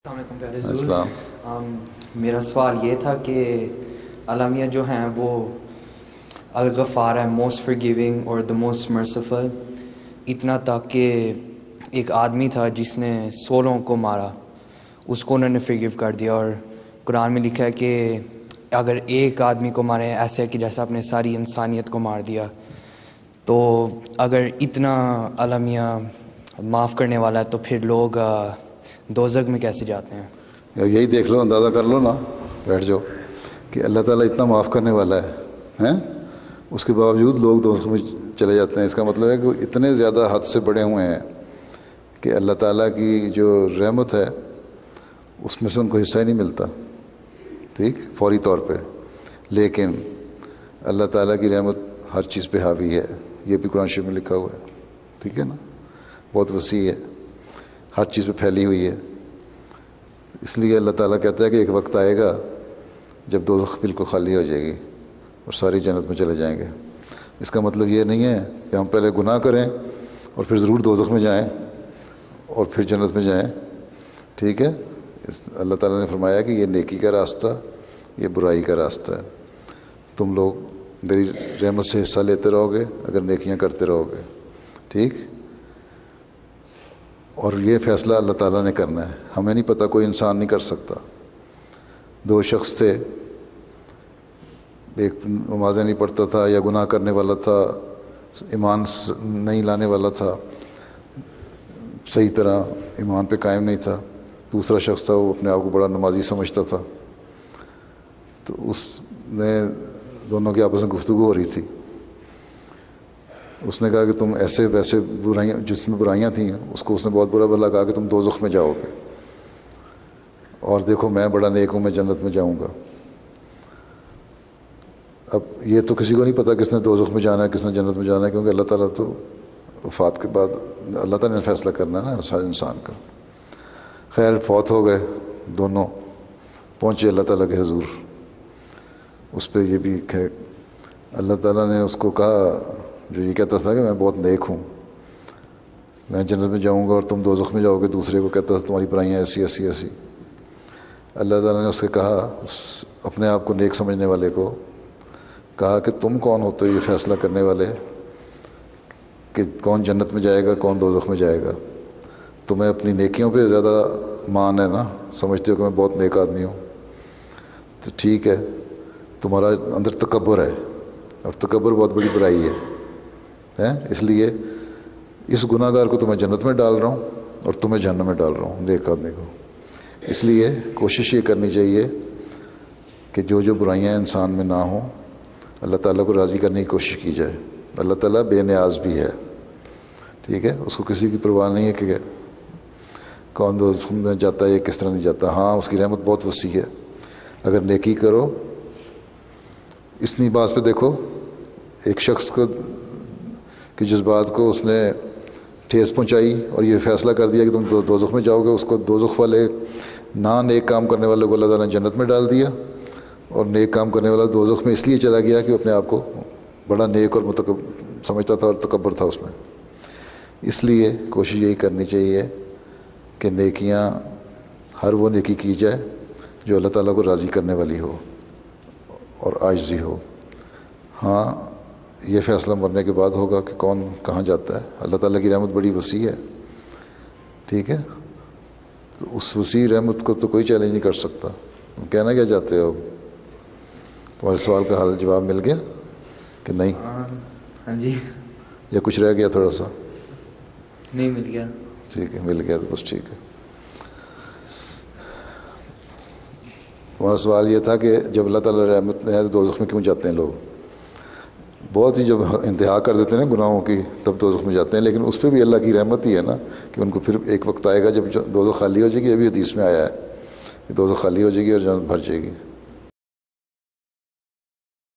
السلام علیکم پیارے حضور. میرا سوال یہ تھا کہ علامیہ جو ہیں وہ الغفار ہے، موسٹ فرگیونگ اور دا موسٹ مرسیفل، اتنا تک کہ ایک آدمی تھا جس نے 16 کو مارا، اس کو انہوں نے فرگیو کر دیا. اور قرآن میں لکھا ہے کہ اگر ایک آدمی کو مارے ایسے ہے کہ جیسا اپنے ساری انسانیت کو مار دیا. تو اگر اتنا علامیہ معاف کرنے والا ہے تو پھر لوگ دوزخ میں کیسے جاتے ہیں؟ یہی دیکھ لو، اندازہ کر لو نا، بیٹھ جاؤ کہ اللہ تعالیٰ اتنا معاف کرنے والا ہے اس کے باوجود لوگ دوزخ میں چلے جاتے ہیں. اس کا مطلب ہے کہ وہ اتنے زیادہ حد سے بڑے ہوئے ہیں کہ اللہ تعالیٰ کی جو رحمت ہے اس میں سے ان کو حصہ ہی نہیں ملتا، ٹھیک، فوری طور پہ. لیکن اللہ تعالیٰ کی رحمت ہر چیز پہ حاوی ہے، یہ بھی قرآن شریف میں لکھا ہوا ہے، ٹھیک ہے نا، بہت وسیع ہے، ہر چیز پہ پھیلی ہوئی ہے. اس لیے اللہ تعالیٰ کہتا ہے کہ ایک وقت آئے گا جب دوزخ بالکل خالی ہو جائے گی اور ساری جنت میں چلے جائیں گے. اس کا مطلب یہ نہیں ہے کہ ہم پہلے گناہ کریں اور پھر ضرور دوزخ میں جائیں اور پھر جنت میں جائیں، ٹھیک ہے. اللہ تعالیٰ نے فرمایا کہ یہ نیکی کا راستہ، یہ برائی کا راستہ ہے. تم لوگ میری رحمت سے حصہ لیتے رہو گے اگر نیکیاں کرتے رہو گے، ٹھیک. اور یہ فیصلہ اللہ تعالیٰ نے کرنا ہے، ہمیں نہیں پتہ، کوئی انسان نہیں کر سکتا. 2 شخص تھے، ایک نمازیں نہیں پڑھتا تھا یا گناہ کرنے والا تھا، ایمان نہیں لانے والا تھا، صحیح طرح ایمان پہ قائم نہیں تھا. دوسرا شخص تھا، وہ اپنے آپ کو بڑا نمازی سمجھتا تھا. تو اس نے، دونوں کی آپس میں گفتگو ہو رہی تھی. اس نے کہا کہ تم ایسے ویسے برائیاں، جس میں برائیاں تھیں اس کو اس نے بہت برا بھلا کہا کہ تم دوزخ میں جاؤ گے، اور دیکھو میں بڑا نیک ہوں، میں جنت میں جاؤں گا. اب یہ تو کسی کو نہیں پتہ کس نے دوزخ میں جانا ہے کس نے جنت میں جانا ہے، کیونکہ اللہ تعالیٰ تو وفات کے بعد اللہ تعالیٰ نے فیصلہ کرنا ہے نا ہر انسان کا. خیر، فوت ہو گئے دونوں، پہنچے اللہ تعالیٰ کے حضور. اس پہ یہ بھی کہ اللہ تعالیٰ نے اس کو کہا، جو یہ کہتا تھا کہ میں بہت نیک ہوں، میں جنت میں جاؤں گا اور تم دوزخ میں جاؤ گے، دوسرے کو کہتا تھا تمہاری برائیاں ایسی ایسی ایسی. اللہ تعالیٰ نے اس سے کہا، اپنے آپ کو نیک سمجھنے والے کو کہا کہ تم کون ہوتے ہو یہ فیصلہ کرنے والے کہ کون جنت میں جائے گا کون دوزخ میں جائے گا؟ تمہیں اپنی نیکیوں پہ زیادہ مان ہے نا، سمجھتے ہو کہ میں بہت نیک آدمی ہوں. تو ٹھیک ہے، تمہارا اندر تکبر ہے، اور تکبر بہت بڑی برائی ہے. اس لیے اس گناہ گار کو تو میں جنت میں ڈال رہا ہوں اور تمہیں جہنم میں ڈال رہا ہوں، نیک آدمی کو. اس لیے کوشش یہ کرنی چاہیے کہ جو جو برائیاں انسان میں نہ ہوں، اللہ تعالیٰ کو راضی کرنے کی کوشش کی جائے. اللہ تعالیٰ بے نیاز بھی ہے، ٹھیک ہے، اس کو کسی کی پرواہ نہیں ہے کہ کون دوزخ میں جاتا ہے یا کس طرح نہیں جاتا. ہاں، اس کی رحمت بہت وسیع ہے. اگر نیکی کرو، اتنی بات پہ دیکھو، ایک شخص کو کہ جذبات کو اس نے ٹھیس پہنچائی اور یہ فیصلہ کر دیا کہ تم دوزخ میں جاؤ گے، اس کو دوزخ والے نیک کام کرنے والے کو اللہ تعالیٰ نے جنت میں ڈال دیا، اور نیک کام کرنے والا دوزخ میں اس لیے چلا گیا کہ وہ اپنے آپ کو بڑا نیک اور سمجھتا تھا اور تکبر تھا اس میں. اس لیے کوشش یہی کرنی چاہیے کہ نیکیاں، ہر وہ نیکی کی جائے جو اللہ تعالیٰ کو راضی کرنے والی ہو اور عاجزی ہو. ہاں، یہ فیصلہ مرنے کے بعد ہوگا کہ کون کہاں جاتا ہے. اللہ تعالیٰ کی رحمت بڑی وسیع ہے، ٹھیک ہے. تو اس وسیع رحمت کو تو کوئی چیلنج نہیں کر سکتا. تم کہنا کیا چاہتے ہو؟ تمہارے سوال کا حل جواب مل گیا کہ نہیں؟ ہاں جی. یا کچھ رہ گیا تھوڑا سا؟ نہیں، مل گیا. ٹھیک ہے، مل گیا تو بس ٹھیک ہے. تمہارا سوال یہ تھا کہ جب اللہ تعالیٰ رحمت میں ہے تو دوزخ میں کیوں جاتے ہیں لوگ؟ بہت ہی جب انتہا کر دیتے ہیں نا گناہوں کی تب دوزخ میں جاتے ہیں، لیکن اس پہ بھی اللہ کی رحمت ہی ہے نا کہ ان کو پھر ایک وقت آئے گا جب دوزخ خالی ہو جائے گی. ابھی حدیث میں آیا ہے کہ دوزخ خالی ہو جائے گی اور جنت بھر جائے گی.